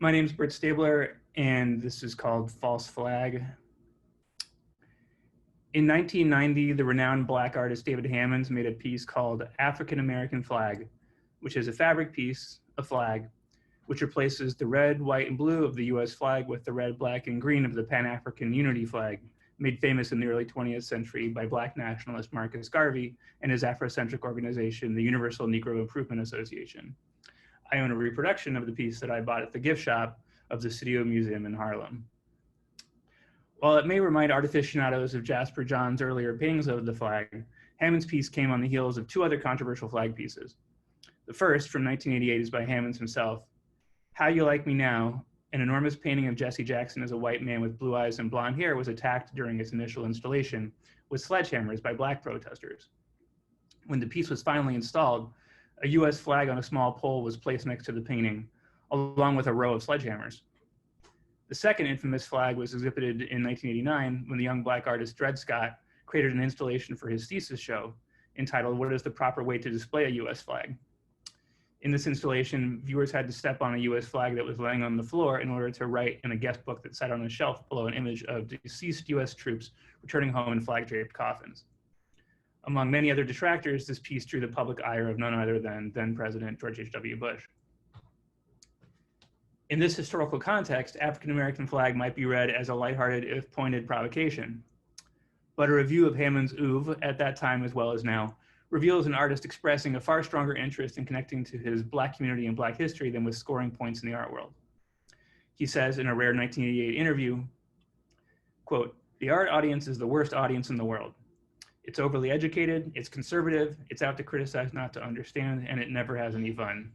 My name is Britt Stabler, and this is called False Flag. In 1990, the renowned Black artist David Hammons made a piece called African American Flag, which is a fabric piece, a flag, which replaces the red, white, and blue of the US flag with the red, black, and green of the Pan-African Unity flag, made famous in the early 20th century by Black nationalist Marcus Garvey and his Afrocentric organization, the Universal Negro Improvement Association. I own a reproduction of the piece that I bought at the gift shop of the Studio Museum in Harlem. While it may remind art aficionados of Jasper John's earlier paintings of the flag, Hammond's piece came on the heels of two other controversial flag pieces. The first, from 1988, is by Hammons himself. How You Like Me Now, an enormous painting of Jesse Jackson as a white man with blue eyes and blonde hair, was attacked during its initial installation with sledgehammers by Black protesters. When the piece was finally installed, a US flag on a small pole was placed next to the painting, along with a row of sledgehammers. The second infamous flag was exhibited in 1989 when the young Black artist Dred Scott created an installation for his thesis show entitled, "What is the Proper Way to Display a US Flag?" In this installation, viewers had to step on a US flag that was laying on the floor in order to write in a guest book that sat on a shelf below an image of deceased US troops returning home in flag-draped coffins. Among many other detractors, this piece drew the public ire of none other than then-President George H.W. Bush. In this historical context, African-American flag might be read as a lighthearted, if pointed, provocation. But a review of Hammond's oeuvre, at that time as well as now, reveals an artist expressing a far stronger interest in connecting to his Black community and Black history than with scoring points in the art world. He says in a rare 1988 interview, quote, "The art audience is the worst audience in the world. It's overly educated, it's conservative, it's out to criticize, not to understand, and it never has any fun.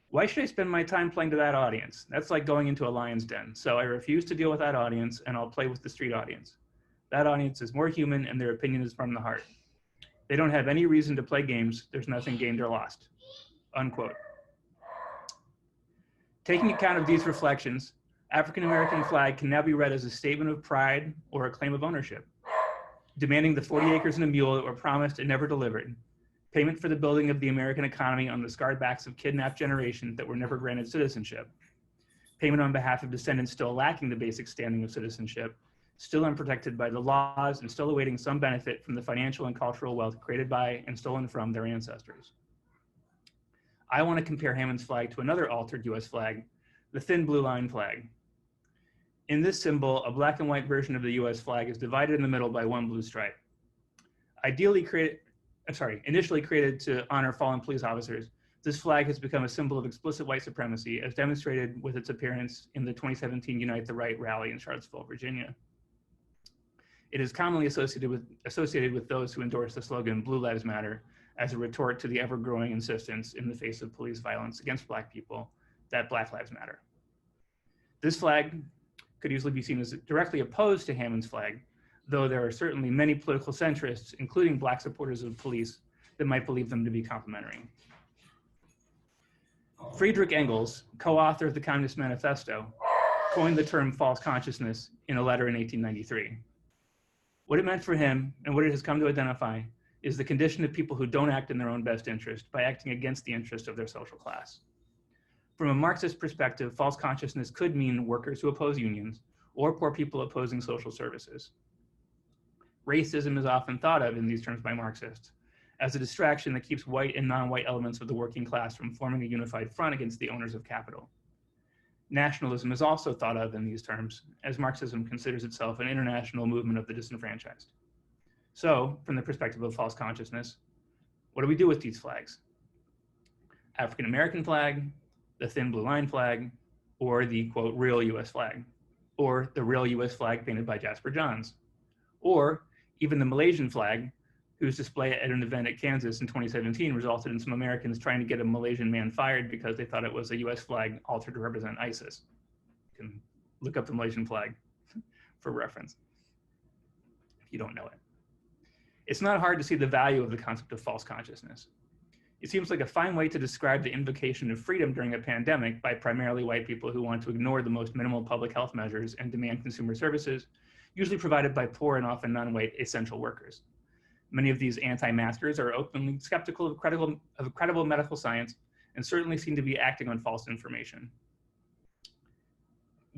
Why should I spend my time playing to that audience? That's like going into a lion's den. So I refuse to deal with that audience, and I'll play with the street audience. That audience is more human, and their opinion is from the heart. They don't have any reason to play games. There's nothing gained or lost." Unquote. Taking account of these reflections, African American flag can now be read as a statement of pride or a claim of ownership, demanding the 40 acres and a mule that were promised and never delivered, payment for the building of the American economy on the scarred backs of kidnapped generations that were never granted citizenship, payment on behalf of descendants still lacking the basic standing of citizenship, still unprotected by the laws, and still awaiting some benefit from the financial and cultural wealth created by and stolen from their ancestors. I want to compare Hammond's flag to another altered US flag, the thin blue line flag. In this symbol, a black and white version of the US flag is divided in the middle by one blue stripe. Initially created to honor fallen police officers, this flag has become a symbol of explicit white supremacy, as demonstrated with its appearance in the 2017 Unite the Right rally in Charlottesville, Virginia. It is commonly associated with those who endorse the slogan "Blue Lives Matter" as a retort to the ever-growing insistence in the face of police violence against Black people that Black Lives Matter. This flag could easily be seen as directly opposed to Hammond's flag, though there are certainly many political centrists, including Black supporters of police, that might believe them to be complementary. Friedrich Engels, co-author of the Communist Manifesto, coined the term false consciousness in a letter in 1893. What it meant for him, and what it has come to identify, is the condition of people who don't act in their own best interest by acting against the interest of their social class. From a Marxist perspective, false consciousness could mean workers who oppose unions, or poor people opposing social services. Racism is often thought of in these terms by Marxists as a distraction that keeps white and non-white elements of the working class from forming a unified front against the owners of capital. Nationalism is also thought of in these terms, as Marxism considers itself an international movement of the disenfranchised. So, from the perspective of false consciousness, what do we do with these flags? African American flag, the thin blue line flag, or the, quote, real US flag, or the real US flag painted by Jasper Johns, or even the Malaysian flag, whose display at an event at Kansas in 2017 resulted in some Americans trying to get a Malaysian man fired because they thought it was a US flag altered to represent ISIS. You can look up the Malaysian flag for reference if you don't know it. It's not hard to see the value of the concept of false consciousness. It seems like a fine way to describe the invocation of freedom during a pandemic by primarily white people who want to ignore the most minimal public health measures and demand consumer services, usually provided by poor and often non-white essential workers. Many of these anti-maskers are openly skeptical of credible medical science and certainly seem to be acting on false information.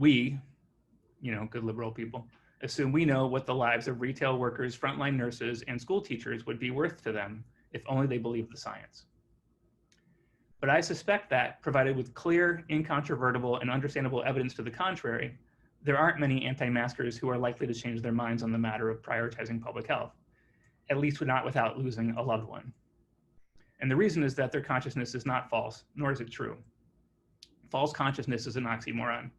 We, good liberal people, assume we know what the lives of retail workers, frontline nurses, and school teachers would be worth to them if only they believed the science. But I suspect that, provided with clear, incontrovertible, and understandable evidence to the contrary, there aren't many anti-maskers who are likely to change their minds on the matter of prioritizing public health, at least not without losing a loved one. And the reason is that their consciousness is not false, nor is it true. False consciousness is an oxymoron.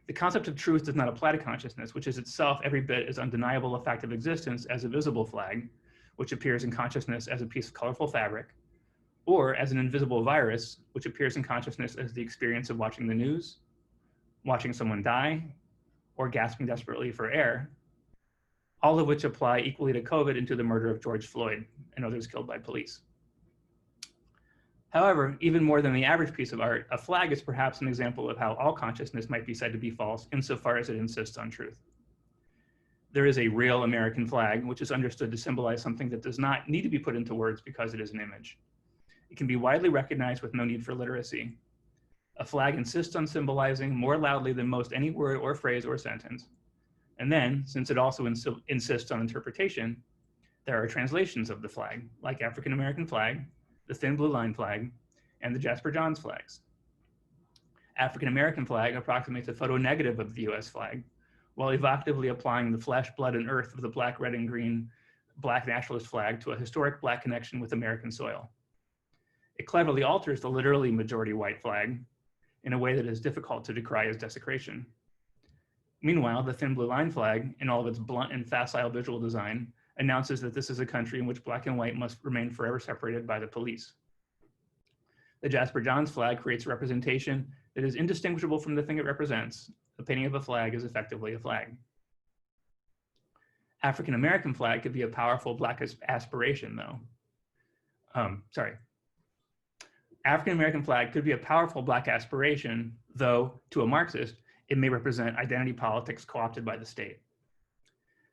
The concept of truth does not apply to consciousness, which is itself every bit as undeniable a fact of existence as a visible flag, which appears in consciousness as a piece of colorful fabric, or as an invisible virus, which appears in consciousness as the experience of watching the news, watching someone die, or gasping desperately for air, all of which apply equally to COVID and to the murder of George Floyd and others killed by police. However, even more than the average piece of art, a flag is perhaps an example of how all consciousness might be said to be false insofar as it insists on truth. There is a real American flag, which is understood to symbolize something that does not need to be put into words because it is an image. It can be widely recognized with no need for literacy. A flag insists on symbolizing more loudly than most any word or phrase or sentence. And then, since it also insists on interpretation, there are translations of the flag, like African American flag, the thin blue line flag, and the Jasper Johns flags. African American flag approximates a photonegative of the US flag, while evocatively applying the flesh, blood, and earth of the black, red, and green Black nationalist flag to a historic Black connection with American soil. It cleverly alters the literally majority white flag in a way that is difficult to decry as desecration. Meanwhile, the thin blue line flag, in all of its blunt and facile visual design, announces that this is a country in which Black and white must remain forever separated by the police. The Jasper Johns flag creates a representation that is indistinguishable from the thing it represents. A painting of a flag is effectively a flag. African American flag could be a powerful Black aspiration, though. African American flag could be a powerful Black aspiration, though to a Marxist, it may represent identity politics co-opted by the state.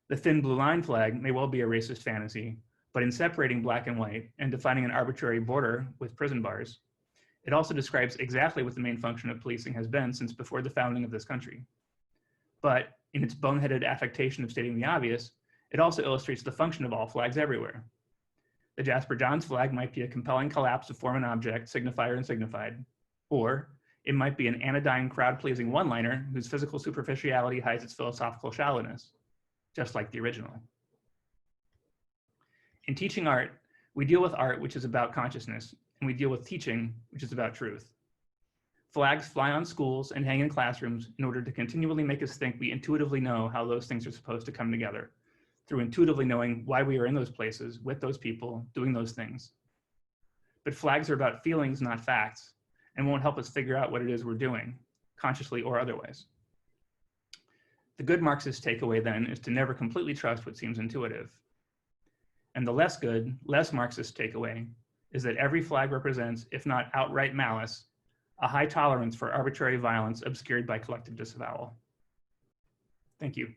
The thin blue line flag may well be a racist fantasy, but in separating Black and white and defining an arbitrary border with prison bars, it also describes exactly what the main function of policing has been since before the founding of this country. But in its boneheaded affectation of stating the obvious, it also illustrates the function of all flags everywhere. The Jasper Johns flag might be a compelling collapse of form and object, signifier and signified, or it might be an anodyne, crowd-pleasing one-liner whose physical superficiality hides its philosophical shallowness, just like the original. In teaching art, we deal with art, which is about consciousness, and we deal with teaching, which is about truth. Flags fly on schools and hang in classrooms in order to continually make us think we intuitively know how those things are supposed to come together, through intuitively knowing why we are in those places, with those people, doing those things. But flags are about feelings, not facts, and won't help us figure out what it is we're doing, consciously or otherwise. The good Marxist takeaway then is to never completely trust what seems intuitive. And the less good, less Marxist takeaway is that every flag represents, if not outright malice, a high tolerance for arbitrary violence obscured by collective disavowal. Thank you.